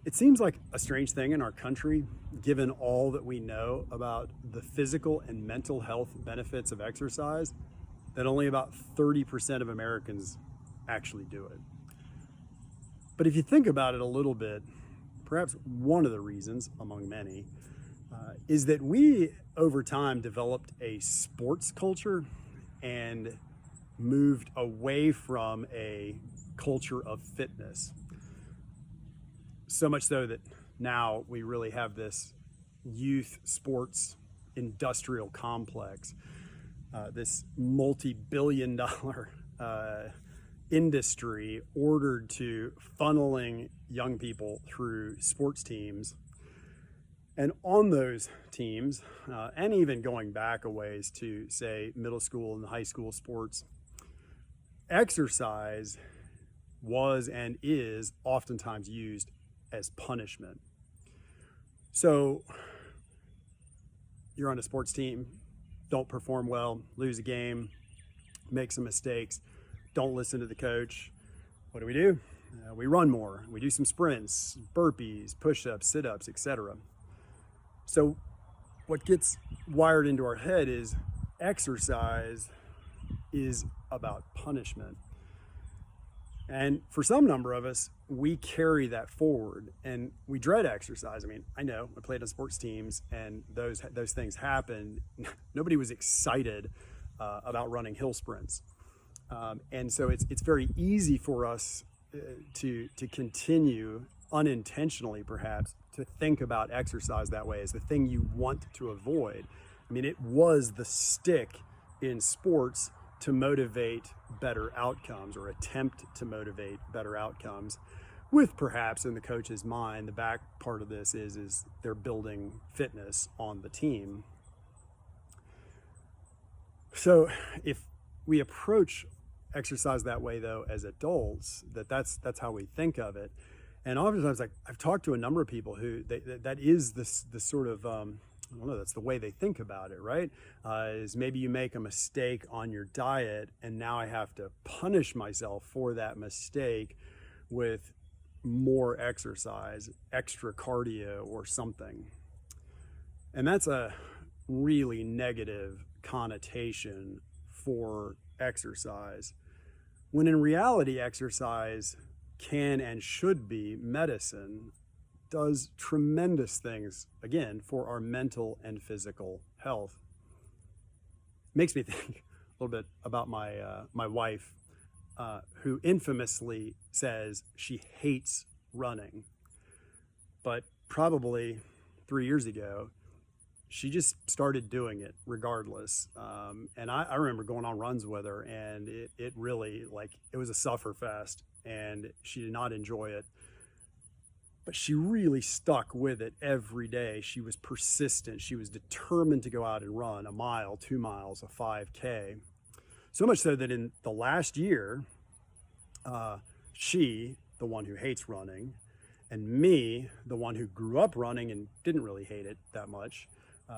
It seems like a strange thing in our country, given all that we know about the physical and mental health benefits of exercise, that only about 30% of Americans actually do it. But if you think about it a little bit, perhaps one of the reasons, among many, is that we over time developed a sports culture and moved away from a culture of fitness. So much so that now we really have this youth sports industrial complex, this multi-billion dollar industry ordered to funneling young people through sports teams. And on those teams, and even going back a ways to, say, middle school and high school sports, exercise was and is oftentimes used as punishment. So you're on a sports team, don't perform well, lose a game, make some mistakes, don't listen to the coach. What do? We run more. We do some sprints, burpees, push-ups, sit-ups, etc. So what gets wired into our head is exercise is about punishment. And for some number of us, we carry that forward and we dread exercise. I mean, I know I played on sports teams and those things happened. Nobody was excited about running hill sprints. And so it's very easy for us to continue unintentionally, perhaps, to think about exercise that way as the thing you want to avoid. I mean, it was the stick in sports to motivate better outcomes or attempt to motivate better outcomes, with perhaps in the coach's mind, the back part of this is they're building fitness on the team. So if we approach exercise that way, though, as adults, that's how we think of it. And oftentimes, like, I've talked to a number of people who that is this sort of I don't know, that's the way they think about it, right? Is maybe you make a mistake on your diet and now I have to punish myself for that mistake with more exercise, extra cardio or something. And that's a really negative connotation for exercise, when in reality, exercise can and should be medicine, does tremendous things, again, for our mental and physical health. Makes me think a little bit about my wife, who infamously says she hates running. But probably 3 years ago, she just started doing it regardless. And I remember going on runs with her, and it really, like, it was a suffer fest, and she did not enjoy it. But she really stuck with it every day. She was persistent. She was determined to go out and run a mile, 2 miles, a 5K. So much so that in the last year, she, the one who hates running, and me, the one who grew up running and didn't really hate it that much,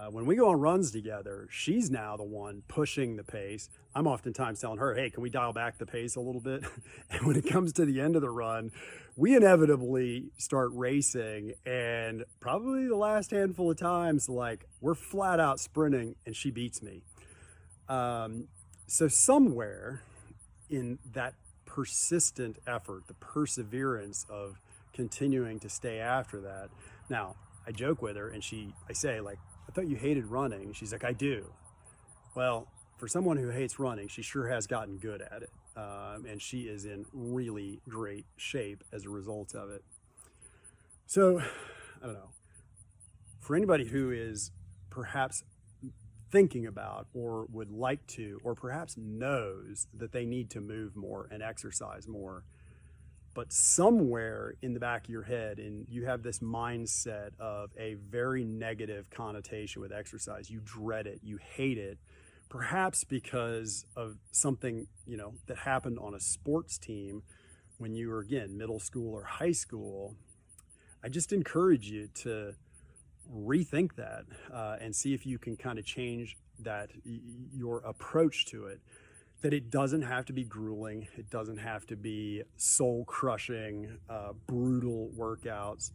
when we go on runs together, she's now the one pushing the pace. I'm oftentimes telling her, hey, can we dial back the pace a little bit? And when it comes to the end of the run, we inevitably start racing. And probably the last handful of times, like, we're flat out sprinting and she beats me. So somewhere in that persistent effort, the perseverance of continuing to stay after that. Now, I joke with her and I say, like, I thought you hated running. She's like, I do. Well, for someone who hates running, she sure has gotten good at it. And she is in really great shape as a result of it. So, I don't know. For anybody who is perhaps thinking about or would like to, or perhaps knows that they need to move more and exercise more, but somewhere in the back of your head, and you have this mindset of a very negative connotation with exercise. You dread it, you hate it, perhaps because of something, that happened on a sports team when you were, again, middle school or high school. I just encourage you to rethink that and see if you can kind of change your approach to it. That it doesn't have to be grueling. It doesn't have to be soul-crushing, brutal workouts.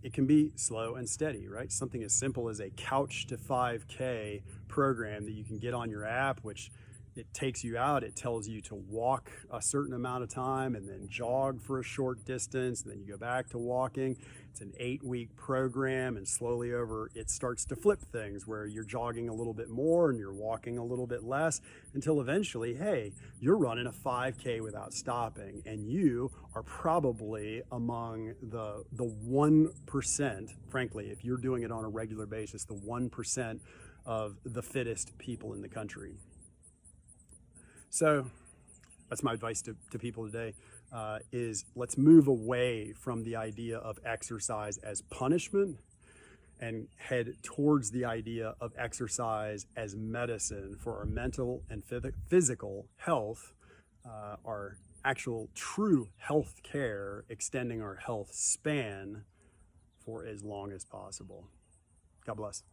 It can be slow and steady, right? Something as simple as a Couch to 5K program that you can get on your app, which it takes you out. It tells you to walk a certain amount of time and then jog for a short distance, and then you go back to walking. It's an 8-week program, and slowly over it starts to flip things where you're jogging a little bit more and you're walking a little bit less, until eventually, hey, you're running a 5K without stopping, and you are probably among the 1%, frankly, if you're doing it on a regular basis, the 1% of the fittest people in the country. So that's my advice to people today, is let's move away from the idea of exercise as punishment and head towards the idea of exercise as medicine for our mental and physical health, our actual true health care, extending our health span for as long as possible. God bless.